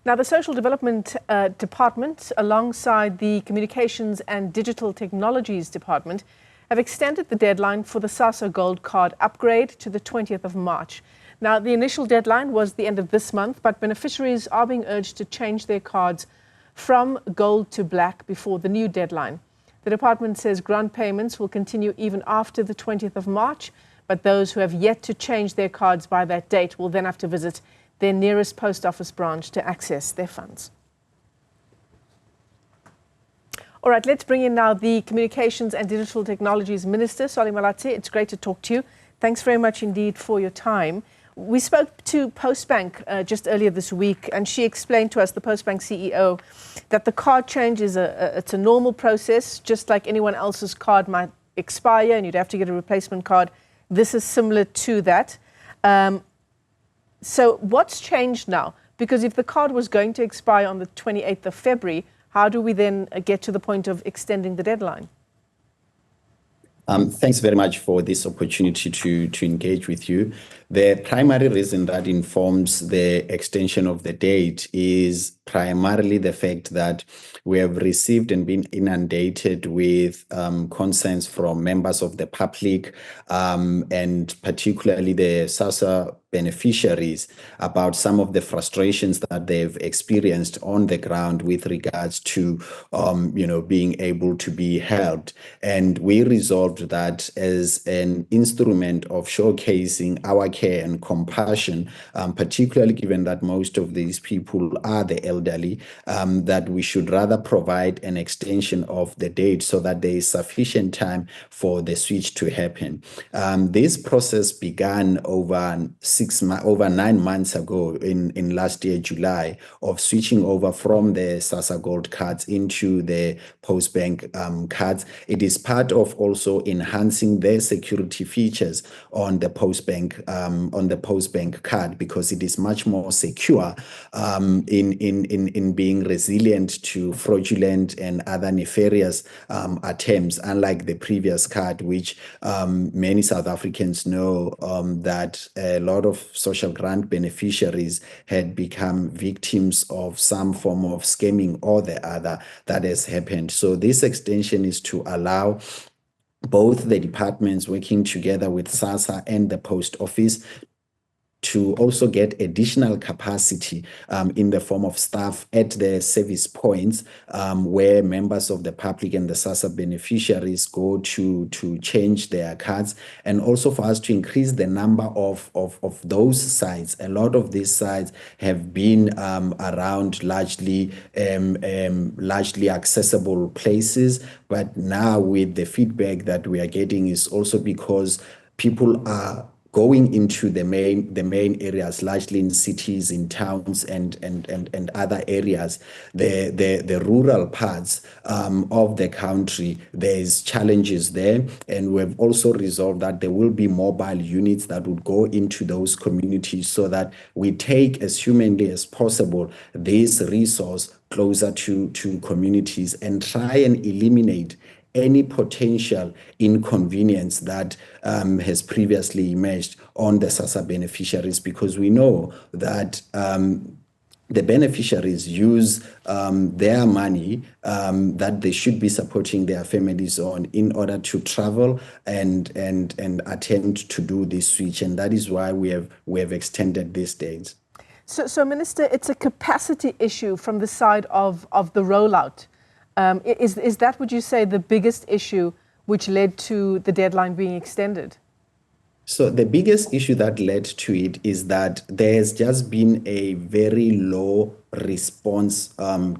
Now, the Social Development Department, alongside the Communications and Digital Technologies Department, have extended the deadline for the SASSA Gold Card upgrade to the 20th of March. Now, the initial deadline was the end of this month, but beneficiaries are being urged to change their cards from gold to black before the new deadline. The department says grant payments will continue even after the 20th of March, but those who have yet to change their cards by that date will then have to visit their nearest post office branch to access their funds. All right, let's bring in now the Communications and Digital Technologies Minister, Malatsi. It's great to talk to you. Thanks very much indeed for your time. We spoke to Postbank just earlier this week, and she explained to us, the Postbank CEO, that the card change is it's a normal process, just like anyone else's card might expire and you'd have to get a replacement card. This is similar to that. So what's changed now? Because if the card was going to expire on the 28th of February, how do we then get to the point of extending the deadline? Thanks very much for this opportunity to engage with you. The primary reason that informs the extension of the date is primarily the fact that we have received and been inundated with concerns from members of the public and particularly the SASSA beneficiaries about some of the frustrations that they've experienced on the ground with regards to being able to be helped. And we resolved that as an instrument of showcasing our care and compassion, particularly given that most of these people are the elderly, that we should rather provide an extension of the date so that there is sufficient time for the switch to happen. This process began over 9 months ago in last year, July, of switching over from the SASSA Gold cards into the Postbank cards. It is part of also enhancing their security features on the Postbank card, because it is much more secure in being resilient to fraudulent and other nefarious attempts, unlike the previous card, which many South Africans know that a lot of social grant beneficiaries had become victims of some form of scamming or the other that has happened. So this extension is to allow both the departments working together with SASSA and the post office to also get additional capacity in the form of staff at the service points where members of the public and the SASSA beneficiaries go to change their cards, and also for us to increase the number of those sites. A lot of these sites have been around largely accessible places, but now with the feedback that we are getting is also because people are going into the main areas, largely in cities, in towns, and other areas. The rural parts of the country, there's challenges there, and we've also resolved that there will be mobile units that would go into those communities so that we take as humanly as possible this resource closer to communities and try and eliminate any potential inconvenience that has previously emerged on the SASSA beneficiaries, because we know that the beneficiaries use their money that they should be supporting their families on in order to travel and attempt to do this switch, and that is why we have extended these dates. So Minister, it's a capacity issue from the side of the rollout. Is that, would you say, the biggest issue which led to the deadline being extended? So the biggest issue that led to it is that there's just been a very low response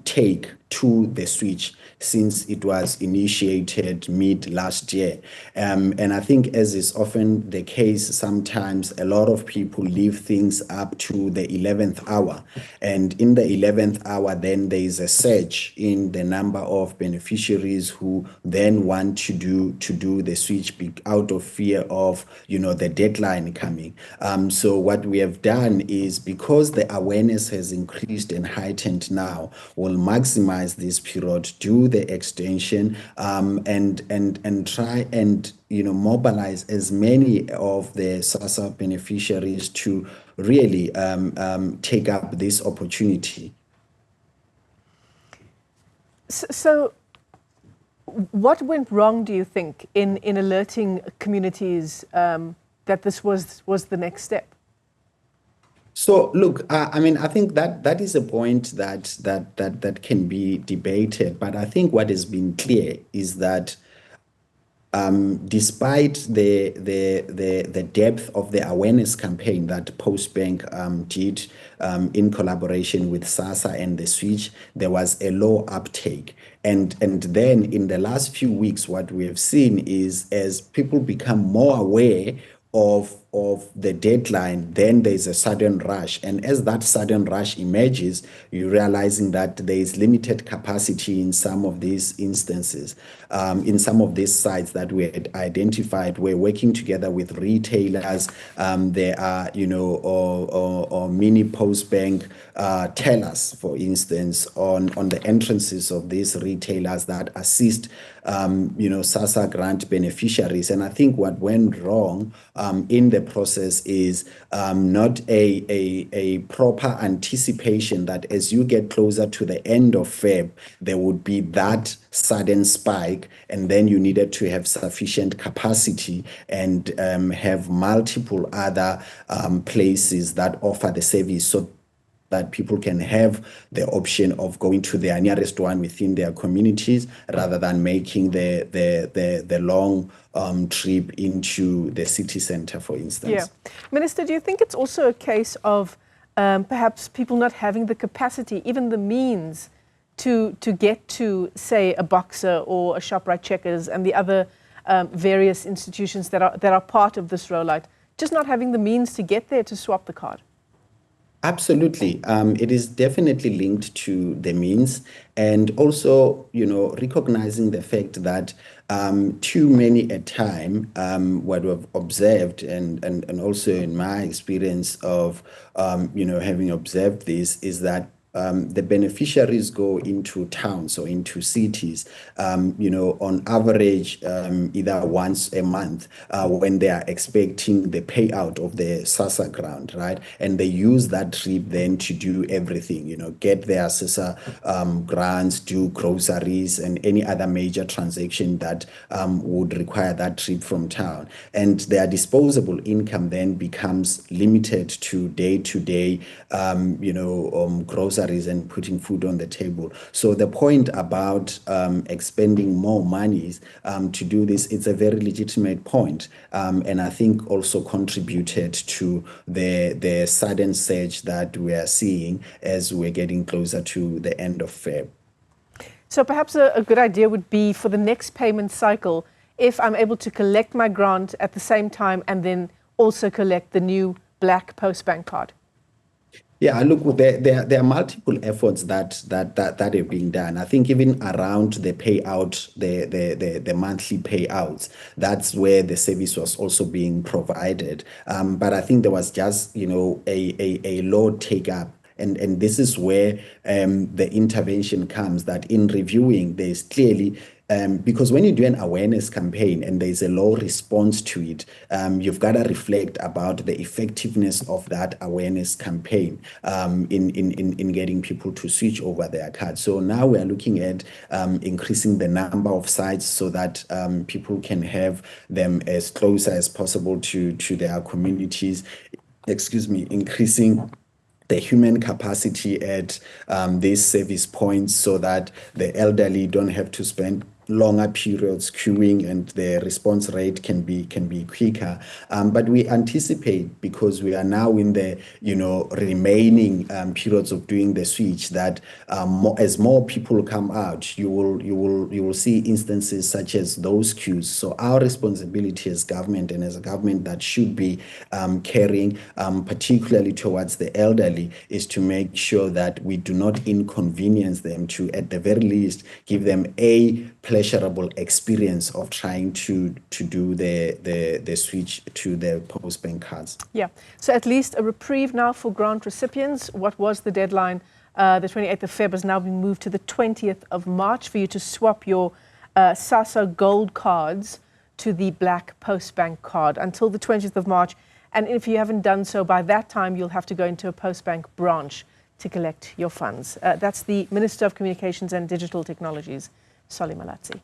take to the switch since it was initiated mid last year. And I think, as is often the case, sometimes a lot of people leave things up to the 11th hour. And in the 11th hour, then there is a surge in the number of beneficiaries who then want to do the switch out of fear of, the deadline coming. So what we have done is, because the awareness has increased and heightened now, we'll maximize this period, do the extension, and try and mobilize as many of the SASSA beneficiaries to really take up this opportunity. So what went wrong, do you think, in alerting communities that this was the next step? So look, I mean, I think that is a point that can be debated. But I think what has been clear is that despite the depth of the awareness campaign that Postbank did in collaboration with SASSA and the Switch, there was a low uptake. And then in the last few weeks, what we have seen is as people become more aware of the deadline, then there's a sudden rush. And as that sudden rush emerges, you're realizing that there is limited capacity in some of these instances. In some of these sites that we had identified, we're working together with retailers. There are, or mini Postbank tellers, for instance, on the entrances of these retailers that assist SASSA grant beneficiaries. And I think what went wrong in the process is not a proper anticipation that as you get closer to the end of Feb, there would be that sudden spike, and then you needed to have sufficient capacity and have multiple other places that offer the service, so that people can have the option of going to their nearest one within their communities rather than making the long trip into the city center, for instance. Yeah. Minister, do you think it's also a case of perhaps people not having the capacity, even the means, to get to, say, a Boxer or a Shoprite Checkers and the other various institutions that are part of this rollout, just not having the means to get there to swap the card? Absolutely. It is definitely linked to the means, and also, recognizing the fact that too many a time, what we've observed, and also in my experience of, having observed this, is that the beneficiaries go into towns or into cities, on average, either once a month when they are expecting the payout of the SASSA grant, right? And they use that trip then to do everything, get their SASSA grants, do groceries, and any other major transaction that would require that trip from town. And their disposable income then becomes limited to day-to-day, groceries and putting food on the table. So the point about expending more monies to do this, it's a very legitimate point, and I think also contributed to the sudden surge that we are seeing as we're getting closer to the end of Feb. So perhaps a good idea would be for the next payment cycle, if I'm able to collect my grant at the same time and then also collect the new black Postbank card. Yeah, look, there are multiple efforts that are being done. I think even around the payout, the monthly payouts, that's where the service was also being provided. But I think there was just, a low take up. And this is where the intervention comes, that in reviewing, there's clearly, because when you do an awareness campaign and there's a low response to it, you've got to reflect about the effectiveness of that awareness campaign in getting people to switch over their cards. So now we're looking at increasing the number of sites so that people can have them as close as possible to their communities. Increasing the human capacity at these service points so that the elderly don't have to spend longer periods queuing and the response rate can be quicker. But we anticipate, because we are now in the remaining periods of doing the switch, that as more people come out, you will see instances such as those queues. So our responsibility as government, and as a government that should be caring particularly towards the elderly, is to make sure that we do not inconvenience them, to at the very least give them a pleasurable experience of trying to do the switch to the Postbank cards. Yeah. So at least a reprieve now for grant recipients. What was the deadline? The 28th of Feb has now been moved to the 20th of March for you to swap your SASSA Gold cards to the black Postbank card until the 20th of March. And if you haven't done so by that time, you'll have to go into a Postbank branch to collect your funds. That's the Minister of Communications and Digital Technologies, Malatsi.